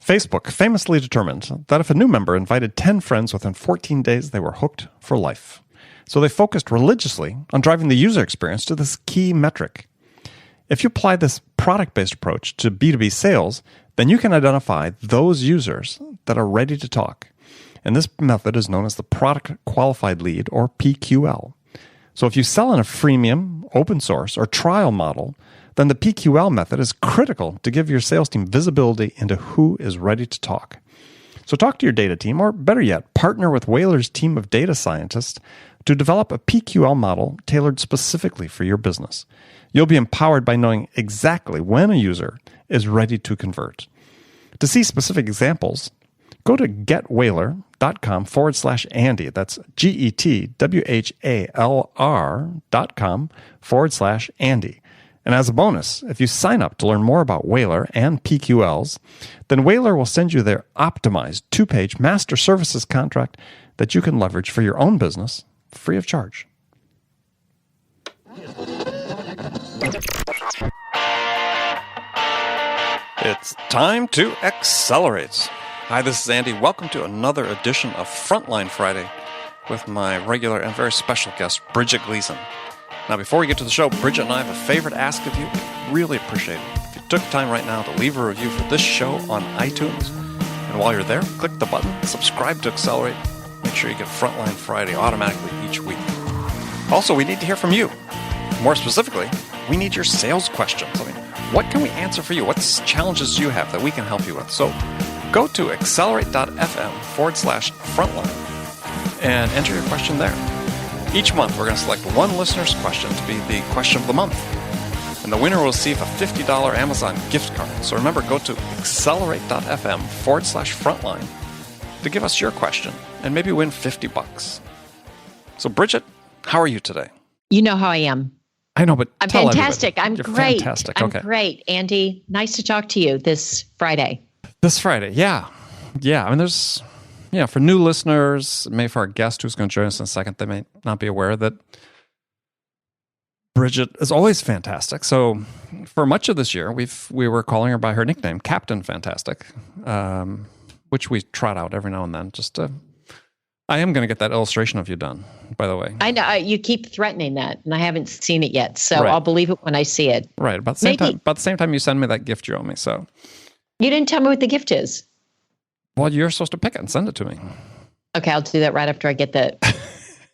Facebook famously determined that if a new member invited 10 friends within 14 days, they were hooked for life. So they focused religiously on driving the user experience to this key metric. If you apply this product-based approach to B2B sales, then you can identify those users that are ready to talk. And this method is known as the Product Qualified Lead, or PQL. So if you sell in a freemium, open source, or trial model, then the PQL method is critical to give your sales team visibility into who is ready to talk. So talk to your data team, or better yet, partner with Whaler's team of data scientists to develop a PQL model tailored specifically for your business. You'll be empowered by knowing exactly when a user is ready to convert. To see specific examples, go to getwhaler.com/Andy. That's GETWHALR.com/Andy. And as a bonus, if you sign up to learn more about Whaler and PQLs, then Whaler will send you their optimized 2-page master services contract that you can leverage for your own business free of charge. It's time to accelerate. Hi, this is Andy. Welcome to another edition of Frontline Friday with my regular and very special guest, Bridget Gleason. Now, before we get to the show, Bridget and I have a favor to ask of you. Really appreciate it if you took time right now to leave a review for this show on iTunes. And while you're there, click the button, subscribe to Accelerate. Make sure you get Frontline Friday automatically each week. Also, we need to hear from you. More specifically, we need your sales questions. I mean, what can we answer for you? What challenges do you have that we can help you with? So go to accelerate.fm/frontline and enter your question there. Each month, we're going to select one listener's question to be the question of the month. And the winner will receive a $50 Amazon gift card. So remember, go to accelerate.fm/frontline to give us your question and maybe win $50. So Bridget, how are you today? You know how I am. I know, but I'm tell fantastic. everybody. I'm great. Fantastic. I'm okay. great, Andy. Nice to talk to you this Friday. This Friday, yeah. I mean, there's, for new listeners, maybe for our guest who's going to join us in a second, they may not be aware that Bridget is always fantastic. So for much of this year, we were calling her by her nickname, Captain Fantastic, which we trot out every now and then. I am going to get that illustration of you done, by the way. I know you keep threatening that, and I haven't seen it yet, so right. I'll believe it when I see it. Right, about the same time you send me that gift you owe me. So you didn't tell me what the gift is. Well, you're supposed to pick it and send it to me. Okay, I'll do that right after I get the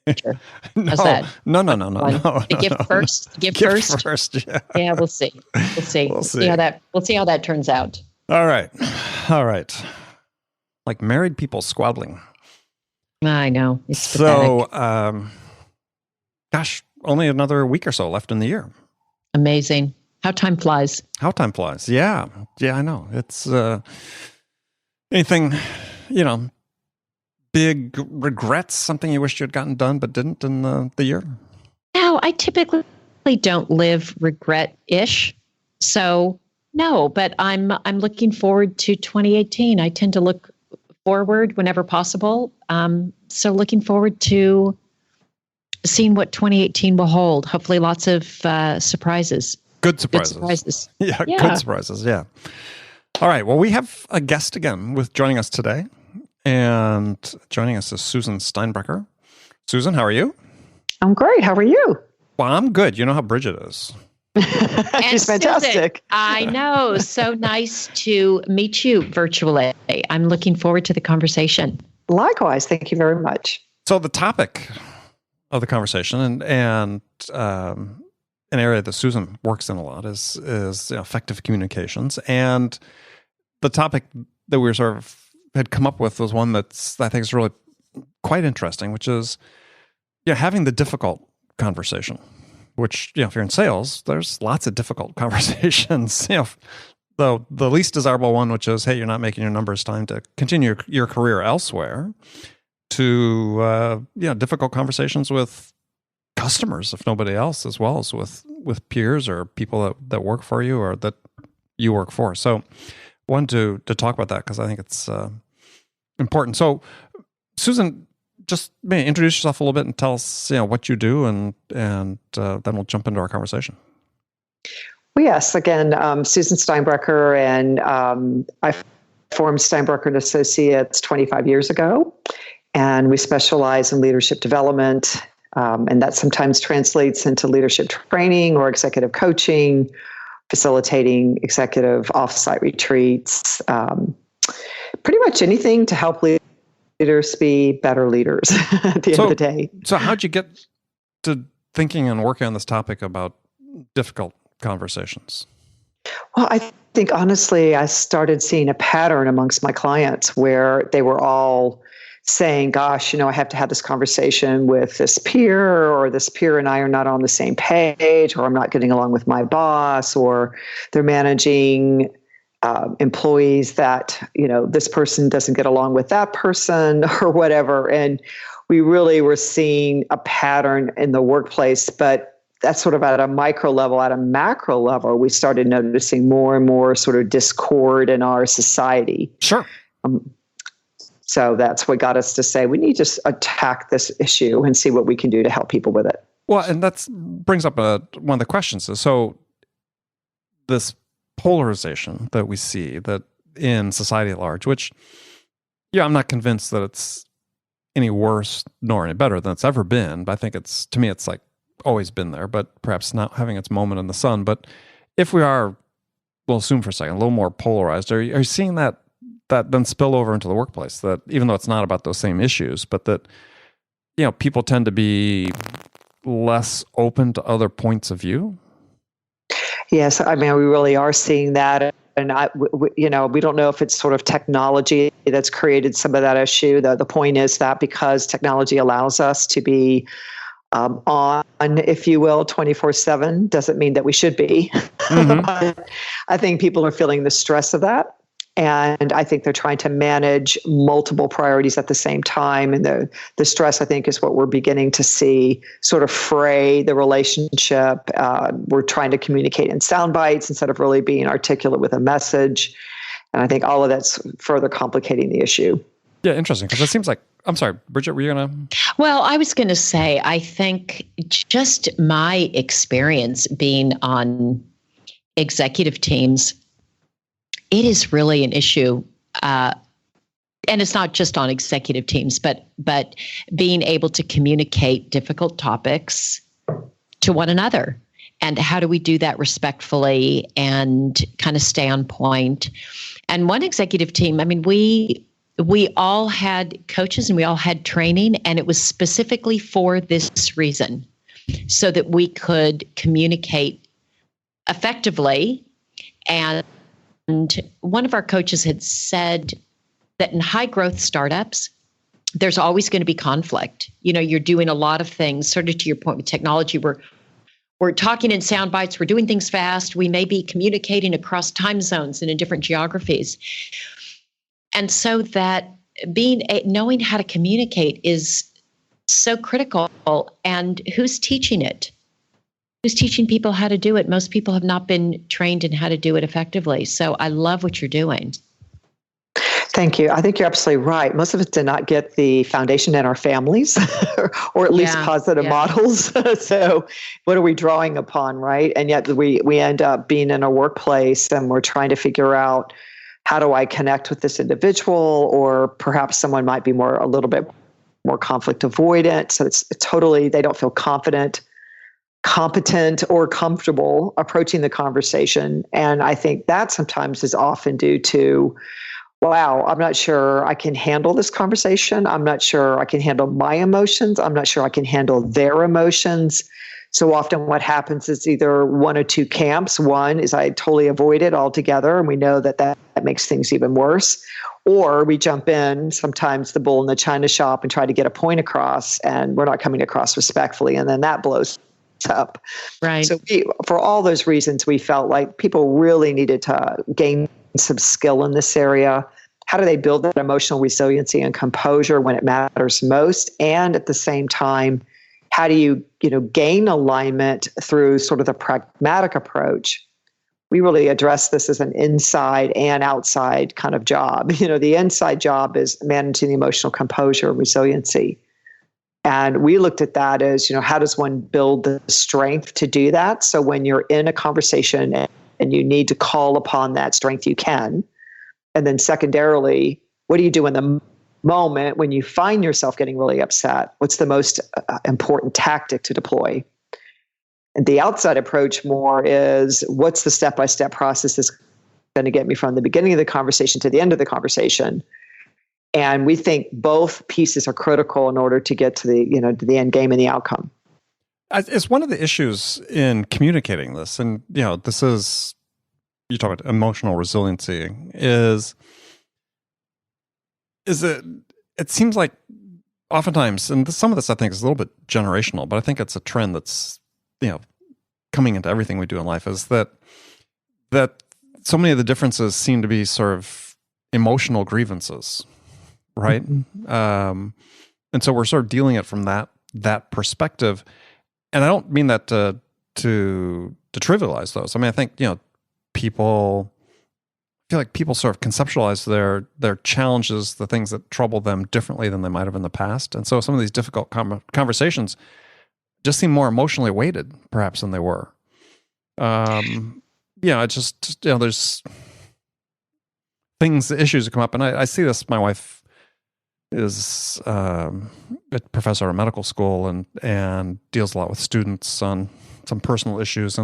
picture. No, how's that? No. The gift first. The gift first. Yeah. Yeah, we'll see. We'll see how that turns out. All right. Like married people squabbling. I know. It's pathetic. So, only another week or so left in the year. Amazing. How time flies. Yeah, I know. It's anything, big regrets, something you wished you had gotten done but didn't in the year? No, I typically don't live regret-ish. So, no, but I'm looking forward to 2018. I tend to look forward whenever possible. So looking forward to seeing what 2018 will hold. Hopefully lots of surprises. Good surprises. Yeah, good surprises. Yeah. All right. Well, we have a guest again joining us today. And joining us is Susan Steinbrecher. Susan, how are you? I'm great. How are you? Well, I'm good. You know how Bridget is. She's fantastic. Susan, I know. So nice to meet you virtually. I'm looking forward to the conversation. Likewise. Thank you very much. So the topic of the conversation and an area that Susan works in a lot is effective communications. And the topic that we had come up with was one I think is really quite interesting, which is having the difficult conversation. Which, if you're in sales, there's lots of difficult conversations. The least desirable one, which is, hey, you're not making your numbers, time to continue your career elsewhere, to difficult conversations with customers, if nobody else, as well as with peers or people that work for you or that you work for. So, wanted to talk about that because I think it's important. So, Susan, just maybe introduce yourself a little bit and tell us, what you do, and then we'll jump into our conversation. Well, yes. Again, Susan Steinbrecher, and I formed Steinbrecher Associates 25 years ago, and we specialize in leadership development, and that sometimes translates into leadership training or executive coaching, facilitating executive offsite retreats, pretty much anything to help leaders be better leaders at the end of the day. So how'd you get to thinking and working on this topic about difficult conversations? Well, I think honestly, I started seeing a pattern amongst my clients where they were all saying, gosh, I have to have this conversation with this peer, or this peer and I are not on the same page, or I'm not getting along with my boss, or they're managing employees that, this person doesn't get along with that person or whatever. And we really were seeing a pattern in the workplace, but that's sort of at a micro level. At a macro level, we started noticing more and more sort of discord in our society. Sure. So that's what got us to say, we need to attack this issue and see what we can do to help people with it. Well, and that brings up one of the questions. So this polarization that we see that in society at large, which, I'm not convinced that it's any worse nor any better than it's ever been. But I think to me, it's like always been there, but perhaps not having its moment in the sun. But if we are, we'll assume for a second, a little more polarized, are you seeing that then spill over into the workplace? That even though it's not about those same issues, but that, people tend to be less open to other points of view? Yes, I mean, we really are seeing that. And we don't know if it's sort of technology that's created some of that issue. The point is that because technology allows us to be on, if you will, 24/7, doesn't mean that we should be. Mm-hmm. I think people are feeling the stress of that. And I think they're trying to manage multiple priorities at the same time. And the stress, I think, is what we're beginning to see sort of fray the relationship. We're trying to communicate in sound bites instead of really being articulate with a message. And I think all of that's further complicating the issue. Yeah, interesting. Because it seems like, I'm sorry, Bridget, were you going to? Well, I was going to say, I think just my experience being on executive teams, it is really an issue, and it's not just on executive teams, but being able to communicate difficult topics to one another. And how do we do that respectfully and kind of stay on point? And one executive team, I mean, we all had coaches and we all had training, and it was specifically for this reason, so that we could communicate effectively. And one of our coaches had said that in high growth startups, there's always going to be conflict. You're doing a lot of things, sort of to your point with technology, we're talking in sound bites, we're doing things fast, we may be communicating across time zones and in different geographies. And so that knowing how to communicate is so critical. And who's teaching it? Who's teaching people how to do it? Most people have not been trained in how to do it effectively. So I love what you're doing. Thank you. I think you're absolutely right. Most of us did not get the foundation in our families, or at least positive models. So what are we drawing upon, right? And yet we end up being in a workplace and we're trying to figure out, how do I connect with this individual? Or perhaps someone might be a little bit more conflict avoidant. So it's totally, they don't feel confident, competent, or comfortable approaching the conversation. And I think that sometimes is often due to, wow, I'm not sure I can handle this conversation. I'm not sure I can handle my emotions. I'm not sure I can handle their emotions. So often what happens is either one or two camps. One is I totally avoid it altogether, and we know that makes things even worse. Or we jump in, sometimes the bull in the china shop, and try to get a point across, and we're not coming across respectfully, and then that blows up. Right. So for all those reasons, we felt like people really needed to gain some skill in this area. How do they build that emotional resiliency and composure when it matters most? And at the same time, how do you gain alignment through sort of the pragmatic approach? We really address this as an inside and outside kind of job. The inside job is managing the emotional composure and resiliency. And we looked at that as, how does one build the strength to do that? So when you're in a conversation and you need to call upon that strength, you can. And then secondarily, what do you do in the moment when you find yourself getting really upset? What's the most important tactic to deploy? And the outside approach more is, what's the step-by-step process that's going to get me from the beginning of the conversation to the end of the conversation? And we think both pieces are critical in order to get to the end game and the outcome. It's one of the issues in communicating this, and this is, you talk about emotional resiliency, is it seems like oftentimes, and some of this I think is a little bit generational, but I think it's a trend that's coming into everything we do in life, is that so many of the differences seem to be sort of emotional grievances, right? Mm-hmm. And so we're sort of dealing it from that perspective. And I don't mean that to trivialize those. I mean, I think people feel like people sort of conceptualize their challenges, the things that trouble them, differently than they might have in the past. And so some of these difficult conversations just seem more emotionally weighted, perhaps, than they were. It's just there's issues that come up, and I see this. My wife is a professor at medical school and deals a lot with students on some personal issues,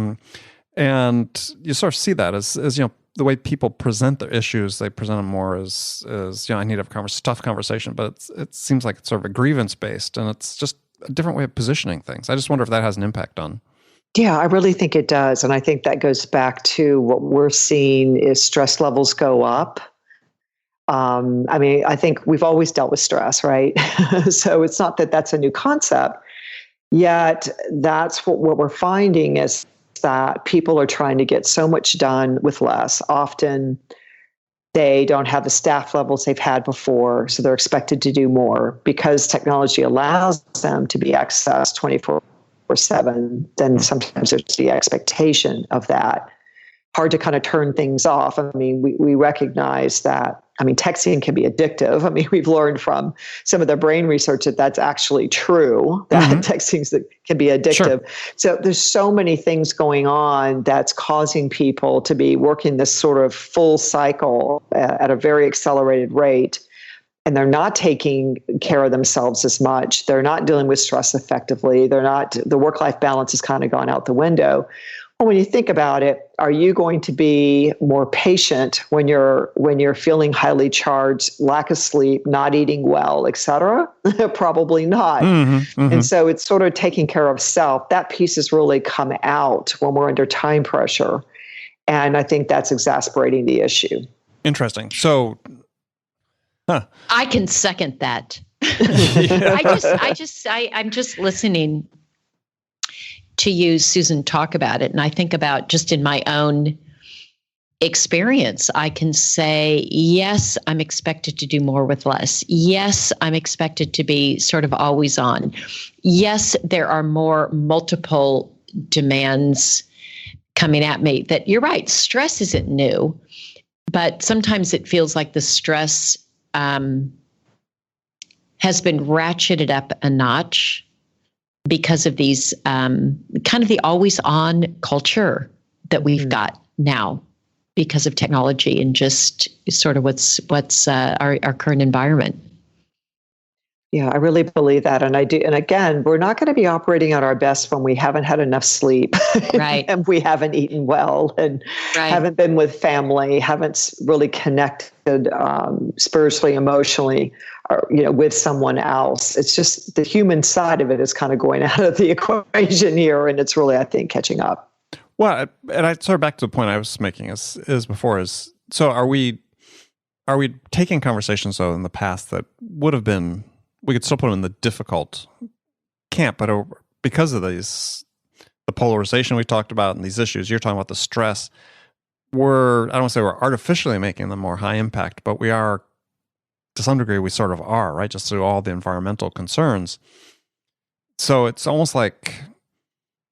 and you sort of see that as the way people present their issues. They present them more as I need to have a tough conversation, but it seems like it's sort of a grievance based, and it's just a different way of positioning things. I just wonder if that has an impact on. Yeah, I really think it does, and I think that goes back to what we're seeing is stress levels go up. I think we've always dealt with stress, right? So it's not that that's a new concept, yet that's what we're finding is that people are trying to get so much done with less. Often they don't have the staff levels they've had before, so they're expected to do more because technology allows them to be accessed 24/7. Then sometimes there's the expectation of that. Hard to kind of turn things off. I mean, we recognize that. I mean, texting can be addictive. I mean, we've learned from some of the brain research that that's actually true, that texting can be addictive. Sure. So there's so many things going on that's causing people to be working this sort of full cycle at a very accelerated rate. And they're not taking care of themselves as much. They're not dealing with stress effectively. The work-life balance has kind of gone out the window. Well, when you think about it, are you going to be more patient when you're feeling highly charged, lack of sleep, not eating well, et cetera? Probably not. And so it's sort of taking care of self. That piece has really come out when we're under time pressure. And I think that's exasperating the issue. Interesting. So, I can second that. I'm just listening to you, Susan, talk about it. And I think about just in my own experience, I can say, yes, I'm expected to do more with less. Yes, I'm expected to be sort of always on. Yes, there are more multiple demands coming at me. That you're right, stress isn't new, but sometimes it feels like the stress has been ratcheted up a notch because of these kind of the always on culture that we've got now because of technology and just sort of what's our current environment. Yeah, I really believe that. And I do. And again, we're not going to be operating at our best when we haven't had enough sleep, right? And we haven't eaten well and haven't been with family, haven't really connected spiritually, emotionally, or, with someone else. It's just the human side of it is kind of going out of the equation here. And it's really, I think, catching up. Well, and I sort of back to the point I was making is so are we taking conversations though in the past that would have been, we could still put them in the difficult camp, but because of the polarization we talked about and these issues, you're talking about the stress, I don't want to say we're artificially making them more high impact, but we are, to some degree, we sort of are, right? Just through all the environmental concerns. So it's almost like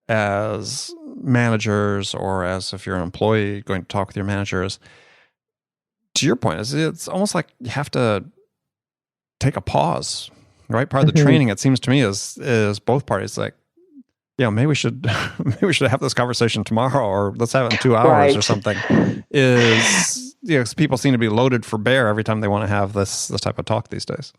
as managers, or as if you're an employee going to talk with your managers, to your point, it's almost like you have to take a pause, right? Part of the training, it seems to me, is both parties like, maybe we should have this conversation tomorrow, or let's have it in 2 hours or something. Is people seem to be loaded for bear every time they want to have this type of talk these days.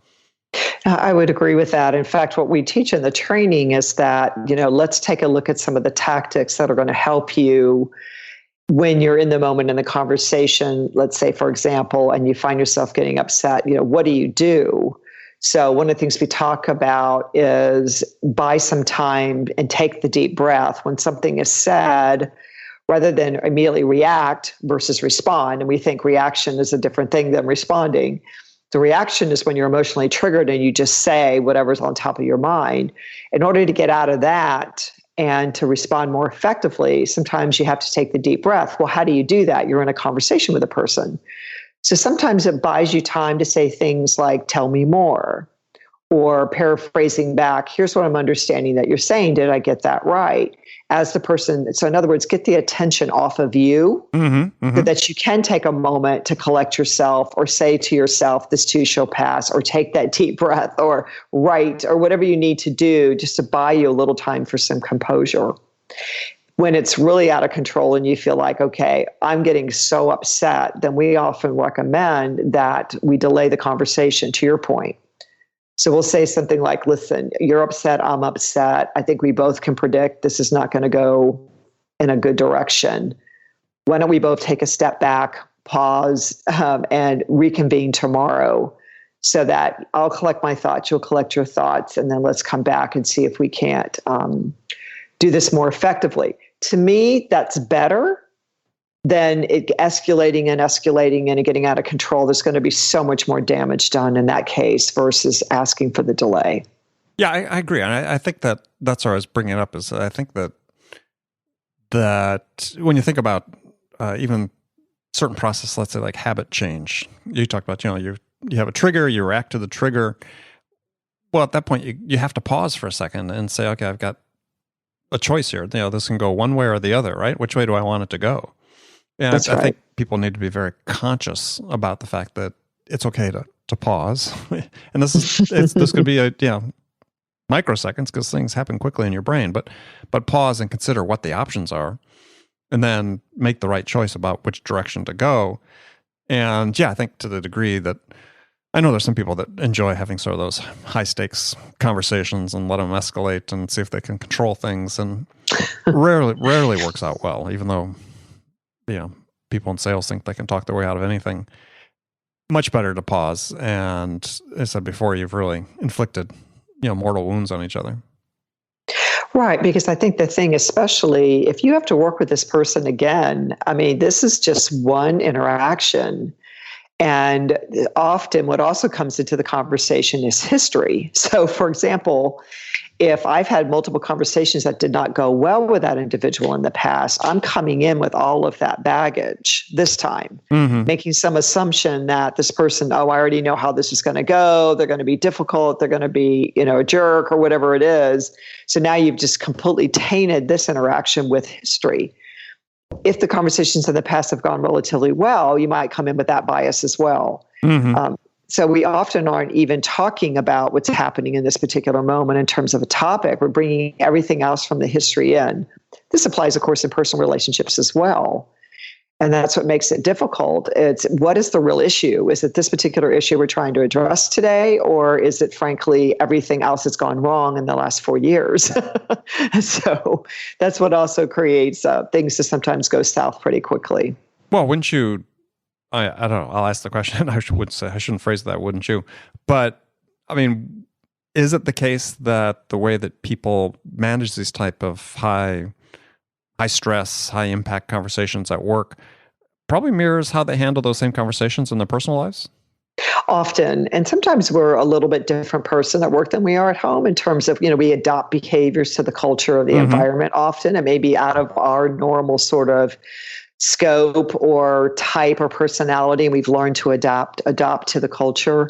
I would agree with that. In fact, what we teach in the training is that, let's take a look at some of the tactics that are going to help you when you're in the moment in the conversation. Let's say, for example, and you find yourself getting upset, what do you do? So one of the things we talk about is buy some time and take the deep breath when something is said, rather than immediately react versus respond. And we think reaction is a different thing than responding. The reaction is when you're emotionally triggered and you just say whatever's on top of your mind. In order to get out of that and to respond more effectively, sometimes you have to take the deep breath. Well, how do you do that? You're in a conversation with a person. So sometimes it buys you time to say things like, tell me more, or paraphrasing back, here's what I'm understanding that you're saying. Did I get that right? As the person, so in other words, get the attention off of you so that you can take a moment to collect yourself or say to yourself, this too shall pass, or take that deep breath or write or whatever you need to do just to buy you a little time for some composure. When it's really out of control and you feel like, okay, I'm getting so upset, then we often recommend that we delay the conversation, to your point. So we'll say something like, listen, you're upset, I'm upset. I think we both can predict this is not going to go in a good direction. Why don't we both take a step back, pause, and reconvene tomorrow so that I'll collect my thoughts, you'll collect your thoughts, and then let's come back and see if we can't do this more effectively. To me, that's better than it escalating and getting out of control. There's going to be so much more damage done in that case versus asking for the delay. Yeah, I agree. And I think that's what I was bringing it up is I think that when you think about even certain process, let's say like habit change, you talked about, you have a trigger, you react to the trigger. Well, at that point, you have to pause for a second and say, okay, I've got a choice here. This can go one way or the other, right? Which way do I want it to go? And I think people need to be very conscious about the fact that it's okay to pause. And this could be microseconds because things happen quickly in your brain, but pause and consider what the options are and then make the right choice about which direction to go. And I think to the degree that I know there's some people that enjoy having sort of those high stakes conversations and let them escalate and see if they can control things, and rarely works out well, even though people in sales think they can talk their way out of anything. Much better to pause. And as I said before, you've really inflicted, mortal wounds on each other. Right. Because I think the thing, especially if you have to work with this person again, this is just one interaction. And often what also comes into the conversation is history. So, for example, if I've had multiple conversations that did not go well with that individual in the past, I'm coming in with all of that baggage this time, making some assumption that this person, I already know how this is going to go. They're going to be difficult. They're going to be, a jerk or whatever it is. So now you've just completely tainted this interaction with history. If the conversations in the past have gone relatively well, you might come in with that bias as well. So we often aren't even talking about what's happening in this particular moment in terms of a topic. We're bringing everything else from the history in. This applies, of course, in personal relationships as well. And that's what makes it difficult. It's what is the real issue? Is it this particular issue we're trying to address today? Or is it, frankly, everything else that's gone wrong in the last 4 years? So that's what also creates things to sometimes go south pretty quickly. Well, wouldn't you... I don't know. I'll ask the question. I shouldn't phrase that, wouldn't you? But is it the case that the way that people manage these type of high stress, high impact conversations at work probably mirrors how they handle those same conversations in their personal lives? Often. And sometimes we're a little bit different person at work than we are at home in terms of, we adopt behaviors to the culture of the environment often. It may be out of our normal sort of scope or type or personality, and we've learned to adopt to the culture.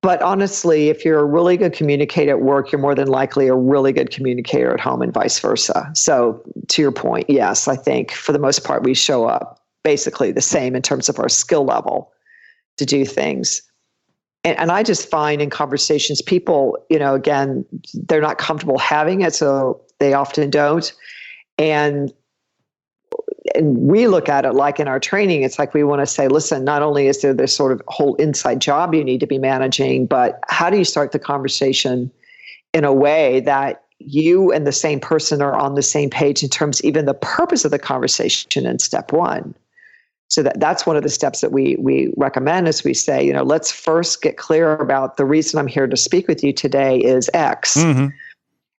But honestly, if you're a really good communicator at work, you're more than likely a really good communicator at home and vice versa. So to your point, yes, I think for the most part, we show up basically the same in terms of our skill level to do things. And I just find in conversations, people, again, they're not comfortable having it, so they often don't. And and we look at it like in our training, it's like we want to say, listen, not only is there this sort of whole inside job you need to be managing, but how do you start the conversation in a way that you and the same person are on the same page in terms of even the purpose of the conversation in step one. So that's one of the steps that we recommend is we say, let's first get clear about the reason I'm here to speak with you today is X. Mm-hmm.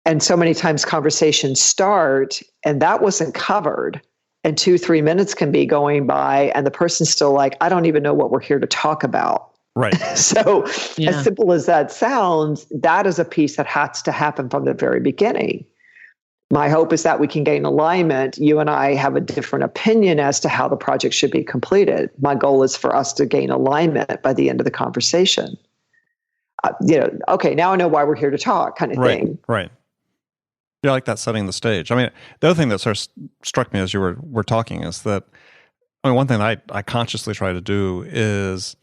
And so many times conversations start and that wasn't covered. And 2-3 minutes can be going by and the person's still like, I don't even know what we're here to talk about. Right. So as simple as that sounds, that is a piece that has to happen from the very beginning. My hope is that we can gain alignment. You and I have a different opinion as to how the project should be completed. My goal is for us to gain alignment by the end of the conversation. Okay, now I know why we're here to talk kind of thing. Right. Yeah, I like that, setting the stage. I mean, the other thing that sort of struck me as you were talking is that, one thing I consciously try to do is,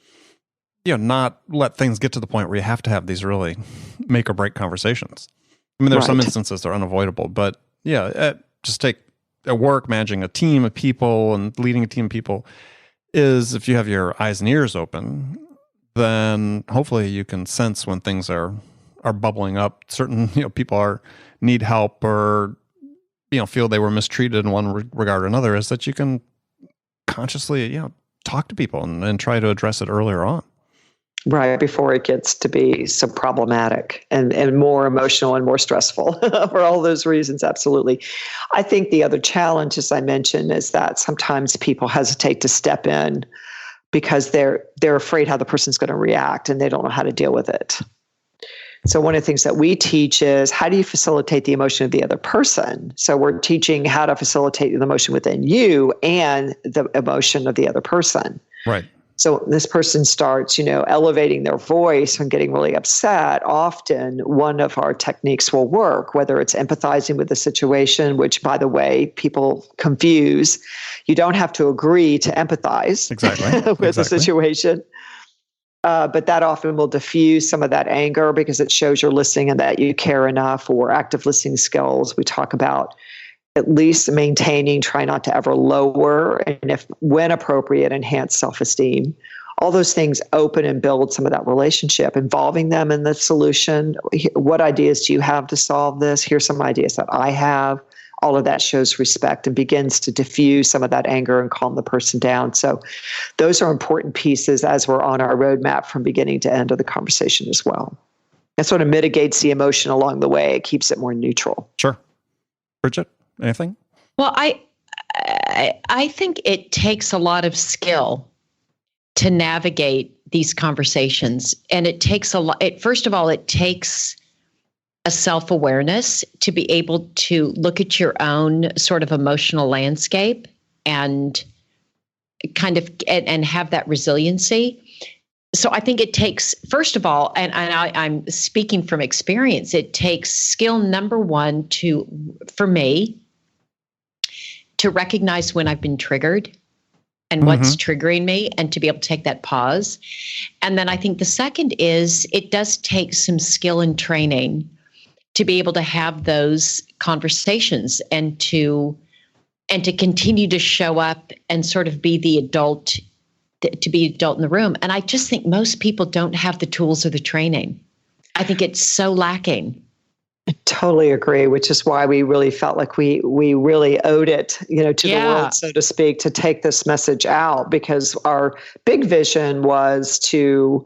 not let things get to the point where you have to have these really make or break conversations. I mean, there's some instances that are unavoidable, but just take a work, managing a team of people and leading a team of people is, if you have your eyes and ears open, then hopefully you can sense when things are bubbling up. Certain, people need help or, feel they were mistreated in one regard or another, is that you can consciously, talk to people and try to address it earlier on. Right, before it gets to be so problematic and more emotional and more stressful for all those reasons, absolutely. I think the other challenge, as I mentioned, is that sometimes people hesitate to step in because they're afraid how the person's going to react and they don't know how to deal with it. So one of the things that we teach is, how do you facilitate the emotion of the other person? So we're teaching how to facilitate the emotion within you and the emotion of the other person. Right. So this person starts, elevating their voice and getting really upset. Often one of our techniques will work, whether it's empathizing with the situation, which, by the way, people confuse. You don't have to agree to empathize with the situation. But that often will diffuse some of that anger because it shows you're listening and that you care enough. Or active listening skills, we talk about at least maintaining, try not to ever lower, and if when appropriate, enhance self-esteem. All those things open and build some of that relationship, involving them in the solution. What ideas do you have to solve this? Here's some ideas that I have. All of that shows respect and begins to diffuse some of that anger and calm the person down. So those are important pieces as we're on our roadmap from beginning to end of the conversation as well. It sort of mitigates the emotion along the way. It keeps it more neutral. Sure. Bridget, anything? Well, I think it takes a lot of skill to navigate these conversations. And it takes first of all, it takes a self-awareness to be able to look at your own sort of emotional landscape and kind of and have that resiliency. So I think it takes, first of all, and I'm speaking from experience, it takes skill number one for me to recognize when I've been triggered and what's triggering me, and to be able to take that pause. And then I think the second is, it does take some skill and training to be able to have those conversations and to continue to show up and sort of be the adult, to be adult in the room. And I just think most people don't have the tools or the training. I think it's so lacking. I totally agree, which is why we really felt like we really owed it, to the world, so to speak, to take this message out, because our big vision was to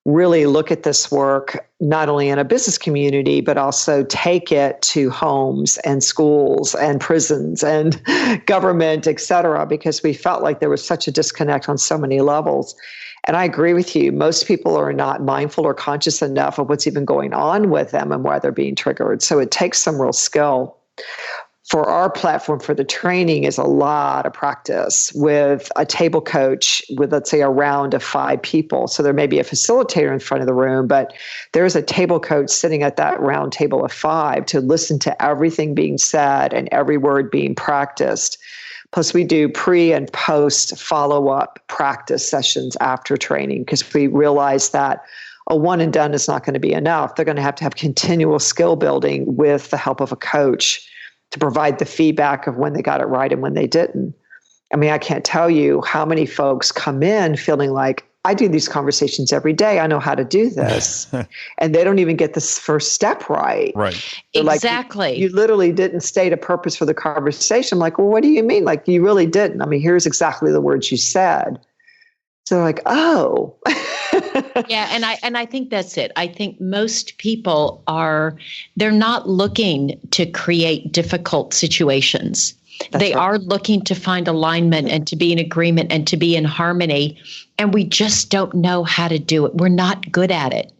really look at this work not only in a business community, but also take it to homes and schools and prisons and government, et cetera, because we felt like there was such a disconnect on so many levels. And I agree with you. Most people are not mindful or conscious enough of what's even going on with them and why they're being triggered. So it takes some real skill. For our platform, for the training, is a lot of practice with a table coach with, let's say, a round of 5 people. So there may be a facilitator in front of the room, but there's a table coach sitting at that round table of 5 to listen to everything being said and every word being practiced. Plus, we do pre and post follow-up practice sessions after training, because we realize that a one and done is not going to be enough. They're going to have continual skill building with the help of a coach to provide the feedback of when they got it right and when they didn't. I mean, I can't tell you how many folks come in feeling like, I do these conversations every day. I know how to do this. And they don't even get this first step right. Right. They're Exactly. Like, you literally didn't state a purpose for the conversation. I'm like, well, what do you mean? Like, you really didn't. I mean, here's exactly the words you said. So like, oh. Yeah, and I think that's it. I think most people they're not looking to create difficult situations. They are looking to find alignment and to be in agreement and to be in harmony. And we just don't know how to do it. We're not good at it.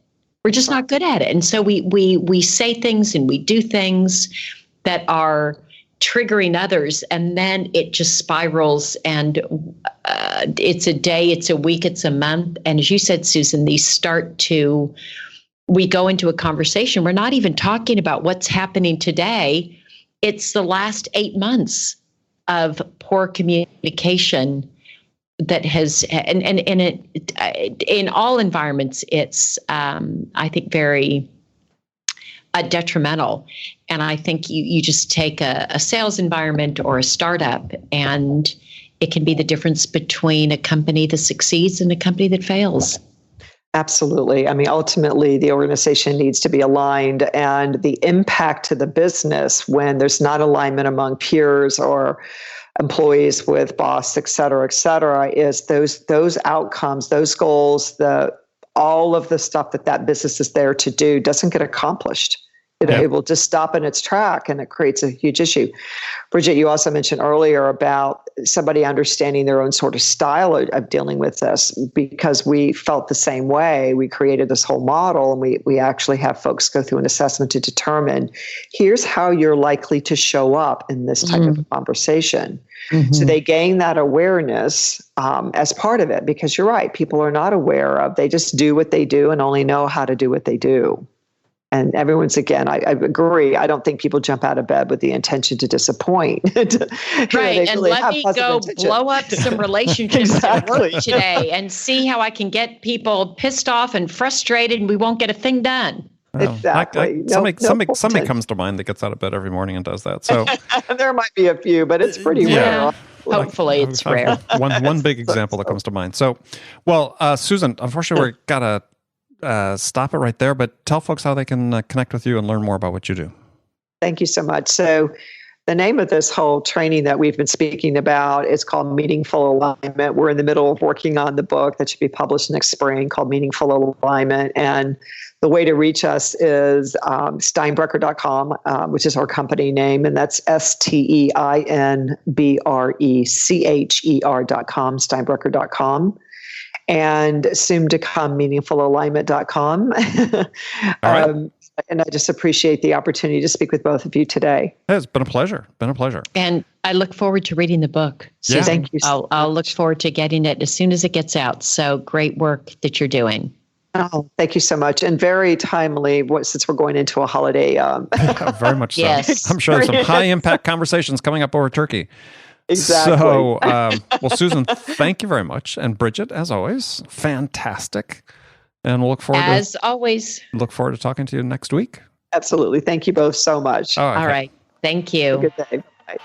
We're just not good at it. And so we say things and we do things that are triggering others, and then it just spirals, and it's a day, it's a week, it's a month. And as you said, Susan, we go into a conversation. We're not even talking about what's happening today. It's the last 8 months of poor communication that has, and in all environments, it's, I think, very detrimental. And I think you just take a sales environment or a startup, and it can be the difference between a company that succeeds and a company that fails. Absolutely. I mean, ultimately, the organization needs to be aligned, and the impact to the business when there's not alignment among peers or employees with boss, et cetera, is those outcomes, those goals, all of the stuff that business is there to do doesn't get accomplished. It will just stop in its track, and it creates a huge issue. Bridget, you also mentioned earlier about somebody understanding their own sort of style of dealing with this, because we felt the same way. We created this whole model, and we actually have folks go through an assessment to determine, here's how you're likely to show up in this type of conversation. Mm-hmm. So they gain that awareness as part of it, because you're right, people are not aware of, they just do what they do and only know how to do what they do. And everyone's, again, I agree. I don't think people jump out of bed with the intention to disappoint. Right. And let me go blow up some relationships at work today and see how I can get people pissed off and frustrated, and we won't get a thing done. Well, exactly. Somebody comes to mind that gets out of bed every morning and does that. So there might be a few, but it's pretty rare. Hopefully it's rare. One big example that comes to mind. So, Susan, unfortunately, we're got to stop it right there, but tell folks how they can connect with you and learn more about what you do. Thank you so much. So the name of this whole training that we've been speaking about is called Meaningful Alignment. We're in the middle of working on the book that should be published next spring called Meaningful Alignment. And the way to reach us is Steinbrecher.com, which is our company name, and that's STEINBRECHER.com, Steinbrecher.com. And soon to come, meaningfulalignment.com. Right. And I just appreciate the opportunity to speak with both of you today. It's been a pleasure. And I look forward to reading the book. Yeah. Thank you. I'll look forward to getting it as soon as it gets out. So great work that you're doing. Oh, thank you so much. And very timely, since we're going into a holiday. Very much so. Yes. I'm sure there's some high impact conversations coming up over turkey. Exactly. So, Susan, thank you very much. And Bridget, as always, fantastic. And we'll look forward to talking to you next week. Absolutely. Thank you both so much. All right. Thank you. Have a good day. Bye.